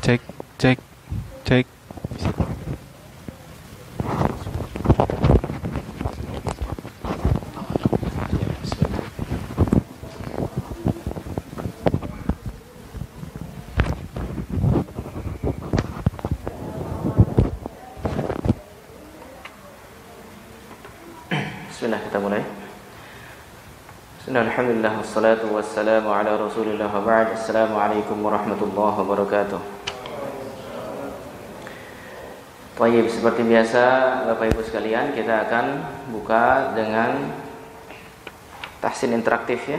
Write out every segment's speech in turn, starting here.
Cek, cek, cek. Bismillah, kita mulai. Alhamdulillah, wassalatu wassalamu ala rasulillah wa ba'd. Assalamualaikum warahmatullahi wabarakatuh. Baik, seperti biasa Bapak Ibu sekalian, kita akan buka dengan tahsin interaktif ya.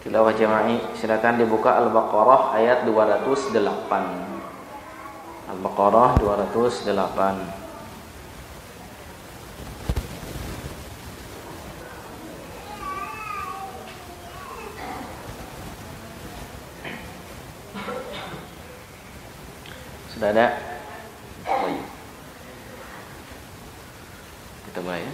Tilawah jama'i. Silakan dibuka Al-Baqarah ayat 208. Al-Baqarah 208. Sudah ada? Baik. Kita mulai ya.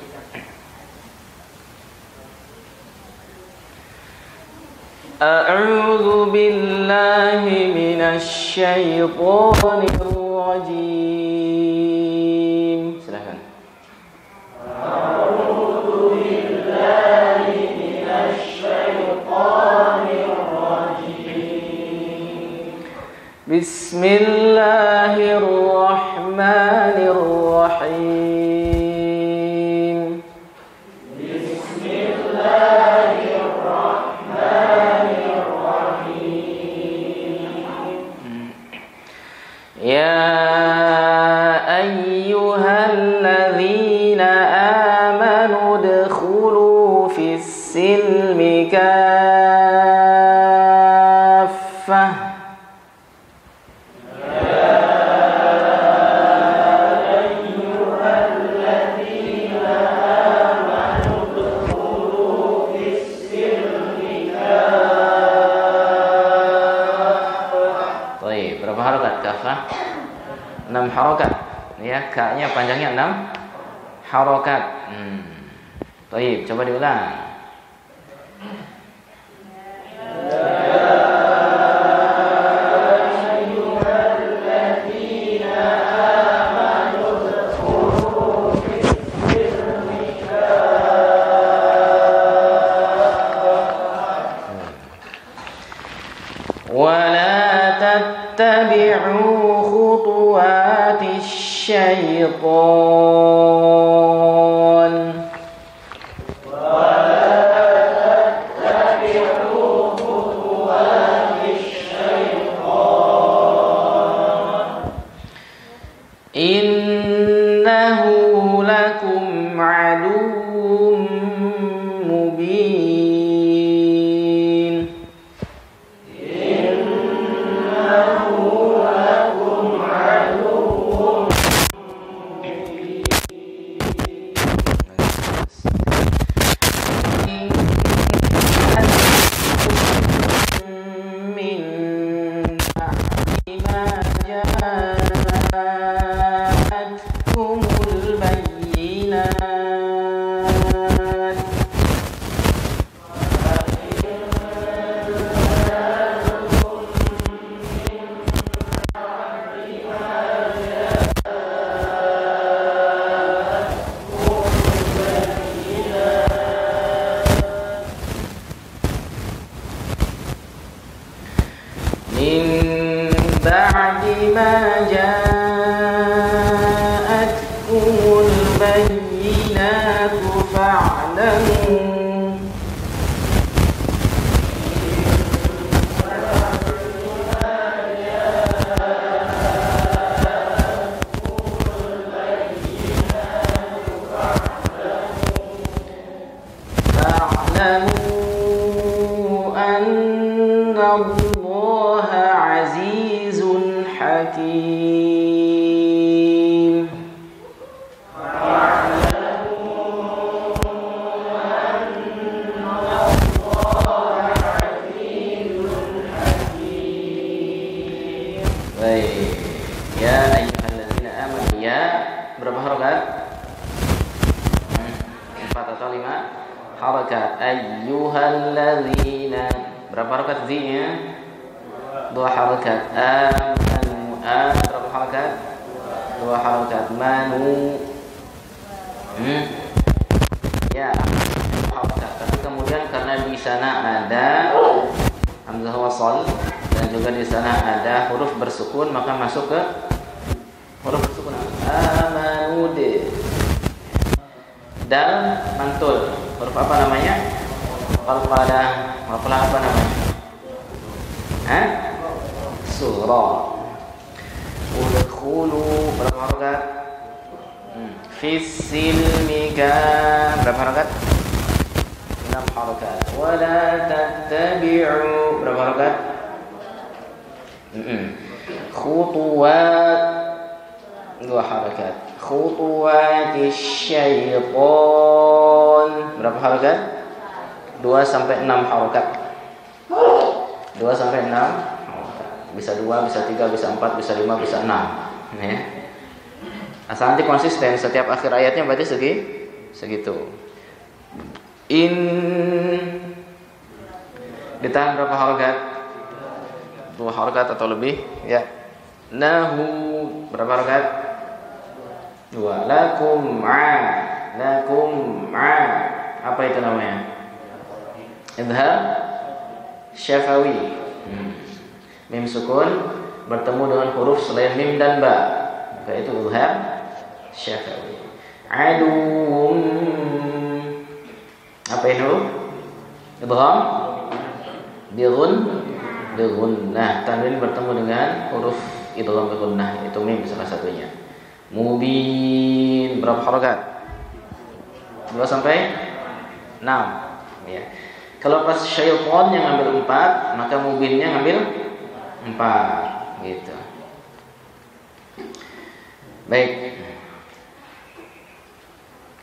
A'udzu billahi minasy syaithanir rajim. Silakan. A'udzu billahi minasy syaithanir rajim. Bismillahirrahmanirrahim. Ya ayyuhalladzina amanu udkhulu fis-silmi kaffah. Berapa harokat kafah? 6 harokat ya, ka-nya panjangnya 6 harokat. Baik, coba diulang. Tattabi'u khutuwatis syaitan. Innahu lakum aduwwum mubin. Ayyuhalladzina, berapa harakat Z-nya? 2 harakat. Amanu berapa harakat? 2 harakat. Manu. Ya, harakat. Tapi kemudian karena di sana ada hamzah wasal dan juga di sana ada huruf bersukun, maka masuk ke huruf bersukun. Amanud. Dal mantul. Huruf apa namanya? Qalqalah. Qalqalah apa namanya? Surah. Udkhulu berapa harakat? Fisilmika berapa harakat? 6 harakat. Wala tattabi'u berapa harakat? Khutuwat 2 harakat. Khutuwatis syaitan berapa harakat? 2 sampai 6 harakat. 2 sampai 6 bisa 2, bisa 3, bisa 4, bisa 5, bisa 6 ya. Asal nanti konsisten setiap akhir ayatnya berarti segitu. In ditahan berapa harakat? 2 harakat atau lebih ya. Nahu berapa harakat? 2. Lakum apa itu namanya? Idhar syafawi. Mim sukun bertemu dengan huruf selain mim dan ba, maka itu idhar syafawi. Adum apa itu? Idgham bigunnah. Tanwin bertemu dengan huruf idgham bigunnah, itu mim salah satunya. Mubin berapa harakat? 2 sampai 6 ya. Kalau pas syaitan yang ngambil 4, maka mubinnya ngambil 4 gitu. Baik.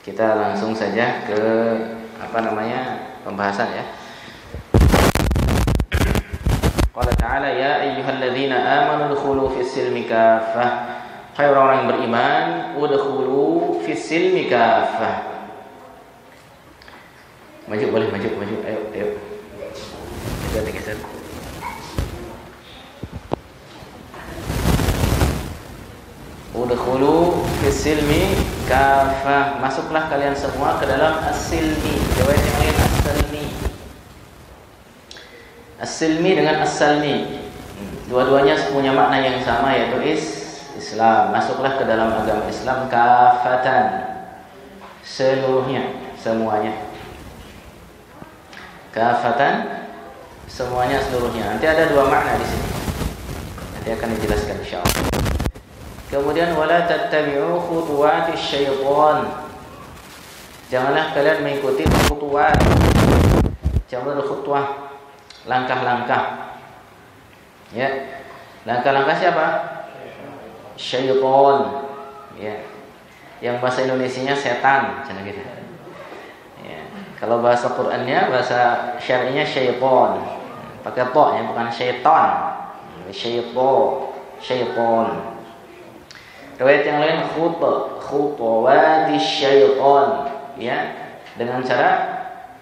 Kita langsung saja ke pembahasan ya. Qala ta'ala ya ayyuhalladzina amanu udkhulu fis-silmi kaffah. Hai orang-orang yang beriman, udkhulu fis-silmi kaffah. Maju boleh, maju. Ayo. Geser. Udkhulu fis-silmi kafah. Masuklah kalian semua ke dalam as-silmi. Riwayat yang lain as-salmi. As-silmi dengan as-salmi. Dua-duanya punya makna yang sama, yaitu Islam. Masuklah ke dalam agama Islam kafatan. Semuanya. Kafatan semuanya seluruhnya. Nanti ada 2 makna di sini. Nanti akan dijelaskan insyaallah. Kemudian wala tattabi'u khutuwatis syaitan. Janganlah kalian mengikuti khutuwat. Jamul khutwah, langkah-langkah. Ya. Langkah-langkah siapa? Syaitan. Ya. Yang bahasa Indonesianya setan, macam gitu. Kalau bahasa Qur'annya, bahasa syar'inya syaitan. Pakai ta ya, bukan syaitan. Syaitan. Riwayat yang lain khutuwatis syaitan ya, dengan cara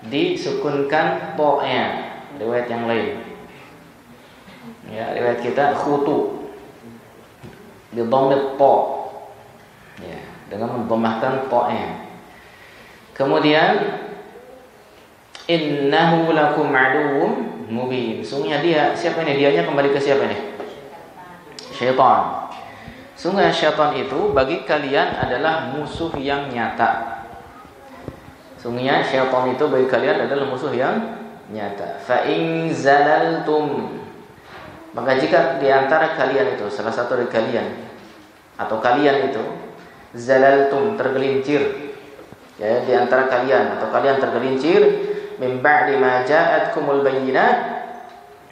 disukunkan ta-nya. Riwayat yang lain. Ya, riwayat kita khutu bi dhammit ta. Ya, dengan mendhammahkan ta-nya. Kemudian innahu lakum aduwwum mubin. Sungguhnya dia, siapa ini? Dianya kembali ke siapa ini? Syaitan. Sungguh syaitan itu bagi kalian adalah musuh yang nyata. Sungguhnya syaitan itu bagi kalian adalah musuh yang nyata. Fa in zalaltum, maka jika di antara kalian itu, salah satu dari kalian atau kalian itu zalaltum, tergelincir ya, di antara kalian atau kalian tergelincir min ba'di ma ja'atkumul bayyinat,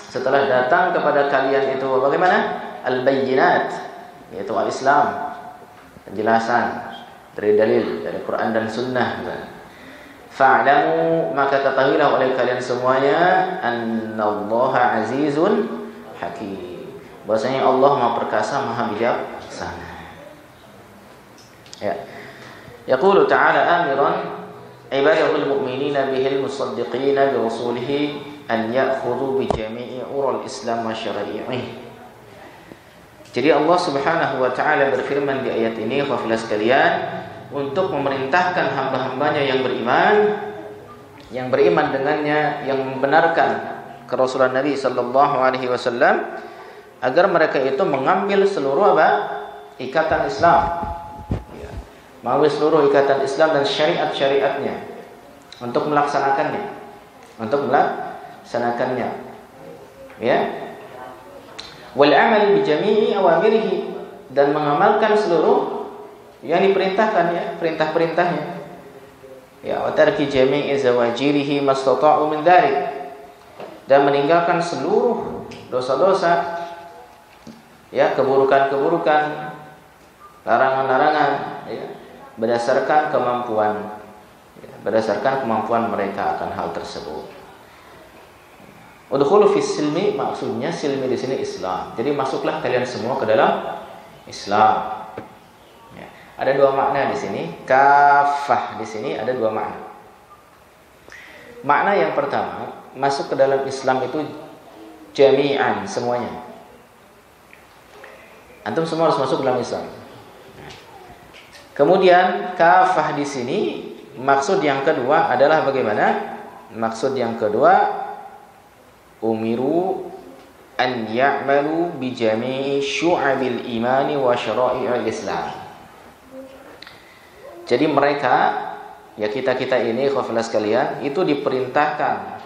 setelah datang kepada kalian itu bagaimana? Al-bayyinat, yaitu al-Islam, penjelasan dari dalil dari Quran dan Sunnah. Fa'lamu, maka ketahuilah oleh kalian semuanya, annallaha azizun hakim, bahwasanya Allah Maha Perkasa, Maha Bijaksana. Ya. Yaqulu ta'ala amiran ibadahul mu'minina bihil musaddiqina bi rasulihi an ya'khudhu bi jami'i ural islam wa syara'i'ih. Jadi Allah Subhanahu wa taala berfirman di ayat ini, khafila sekalian, untuk memerintahkan hamba-hambanya yang beriman dengannya, yang membenarkan kerasulan Nabi sallallahu alaihi wasallam, agar mereka itu mengambil seluruh ikatan Islam. Ya. Mengambil seluruh ikatan Islam dan syariat-syariatnya untuk melaksanakannya. Ya. Wal amal bi jami'i awamirihi, dan mengamalkan seluruh yang diperintahkan, ya, perintah-perintahnya. Ya, wa tarki jami'i zawajirihi mastata'u min dzalik, dan meninggalkan seluruh dosa-dosa, ya, keburukan-keburukan, larangan-larangan, ya, berdasarkan kemampuan mereka akan hal tersebut. Udkhulu fis silmi, maksudnya silmi di sini Islam. Jadi masuklah kalian semua ke dalam Islam. Ya. Ada dua makna di sini. Kafah di sini ada dua makna. Makna yang pertama, masuk ke dalam Islam itu jami'an, semuanya. Antum semua harus masuk ke dalam Islam. Kemudian kafah di sini maksud yang kedua adalah bagaimana? Maksud yang kedua, umiru an ya'malu bi jami'i syu'abil imani wa syara'i'il Islam. Jadi mereka, ya kita ini khafilah sekalian, itu diperintahkan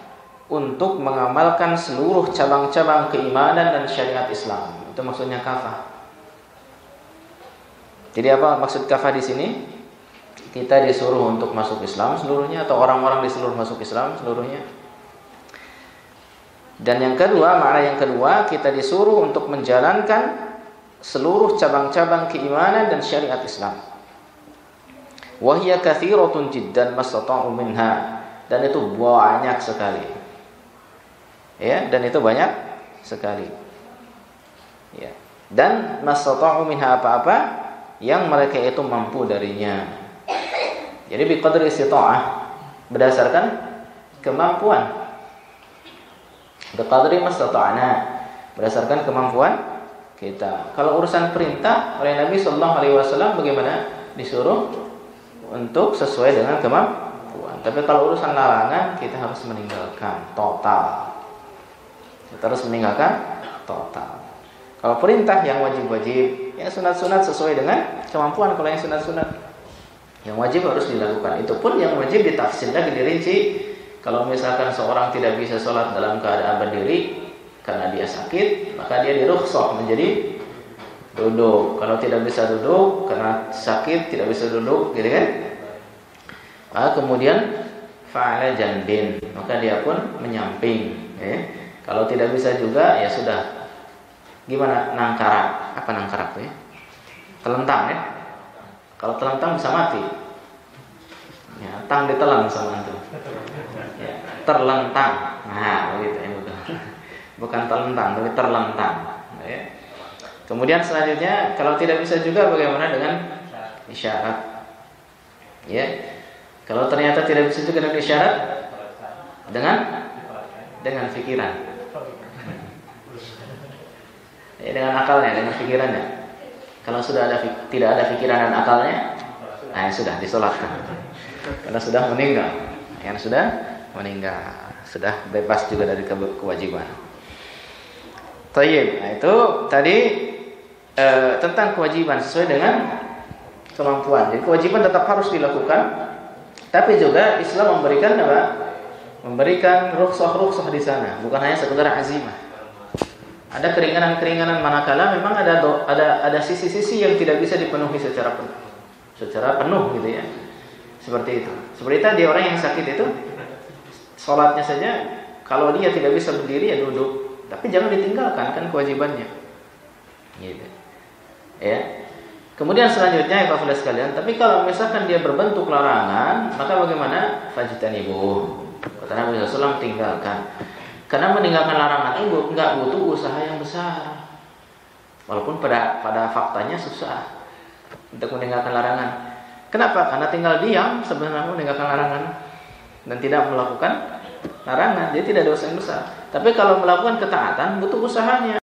untuk mengamalkan seluruh cabang-cabang keimanan dan syariat Islam. Itu maksudnya kafah. Jadi apa maksud kafah di sini? Kita disuruh untuk masuk Islam seluruhnya, atau orang-orang disuruh masuk Islam seluruhnya. Dan yang kedua, makna yang kedua, kita disuruh untuk menjalankan seluruh cabang-cabang keimanan dan syariat Islam. Wa hiya katsiratun jiddan mastata'u minha, dan itu banyak sekali. Ya, dan itu banyak sekali. Ya. Dan mastata'u minha apa-apa yang mereka itu mampu darinya. Jadi biqadri istita'ah, berdasarkan kemampuan. Biqadri mastata'na, berdasarkan kemampuan kita. Kalau urusan perintah oleh Nabi sallallahu alaihi wasallam bagaimana? Disuruh untuk sesuai dengan kemampuan. Tapi kalau urusan larangan kita harus meninggalkan total. Kita harus meninggalkan total. Kalau perintah yang wajib-wajib, yang sunat-sunat sesuai dengan kemampuan. Kalau yang sunat-sunat, yang wajib harus dilakukan. Itu pun yang wajib ditafsir lagi, dirinci. Kalau misalkan seorang tidak bisa sholat dalam keadaan berdiri karena dia sakit, maka dia dirukhsah menjadi duduk. Kalau tidak bisa duduk karena sakit, tidak bisa duduk, gitu kan? Kemudian fa'ala janbin, maka dia pun menyamping. Kalau tidak bisa juga, ya sudah. Gimana? Nangkarak. Apa nangkarak tuh ya? Telentang ya? Kalau telentang bisa mati. Ya, tang ditelan sama antum. Ya, terlentang. Nah, begitu ya, bukan telentang, tapi terlentang. Ya. Kemudian selanjutnya, kalau tidak bisa juga bagaimana dengan isyarat? Ya. Kalau ternyata tidak bisa juga dengan isyarat, dengan pikiran. Ya, dengan akalnya, dengan pikirannya. Kalau sudah tidak ada pikiran dan akalnya, nah sudah disolatkan. Karena sudah meninggal. Yang sudah meninggal, sudah bebas juga dari kewajiban. Tayyib. Nah, itu tadi tentang kewajiban sesuai dengan kemampuan. Jadi kewajiban tetap harus dilakukan, tapi juga Islam memberikan apa? Memberikan rukhsah di sana, bukan hanya sekedar azimah. Ada keringanan-keringanan manakala memang ada sisi-sisi yang tidak bisa dipenuhi secara penuh gitu ya. Seperti itu. Seperti tadi orang yang sakit itu, sholatnya saja kalau dia tidak bisa berdiri ya duduk, tapi jangan ditinggalkan, kan kewajibannya. Gitu. Ya. Kemudian selanjutnya ya Bapak sekalian, tapi kalau misalkan dia berbentuk larangan, maka bagaimana? Fajtanibu. Kata Nabi SAW, tinggalkan. Karena meninggalkan larangan itu enggak butuh usaha yang besar. Walaupun pada faktanya susah untuk meninggalkan larangan. Kenapa? Karena tinggal diam sebenarnya meninggalkan larangan dan tidak melakukan larangan, jadi tidak ada dosa yang besar. Tapi kalau melakukan ketaatan butuh usahanya.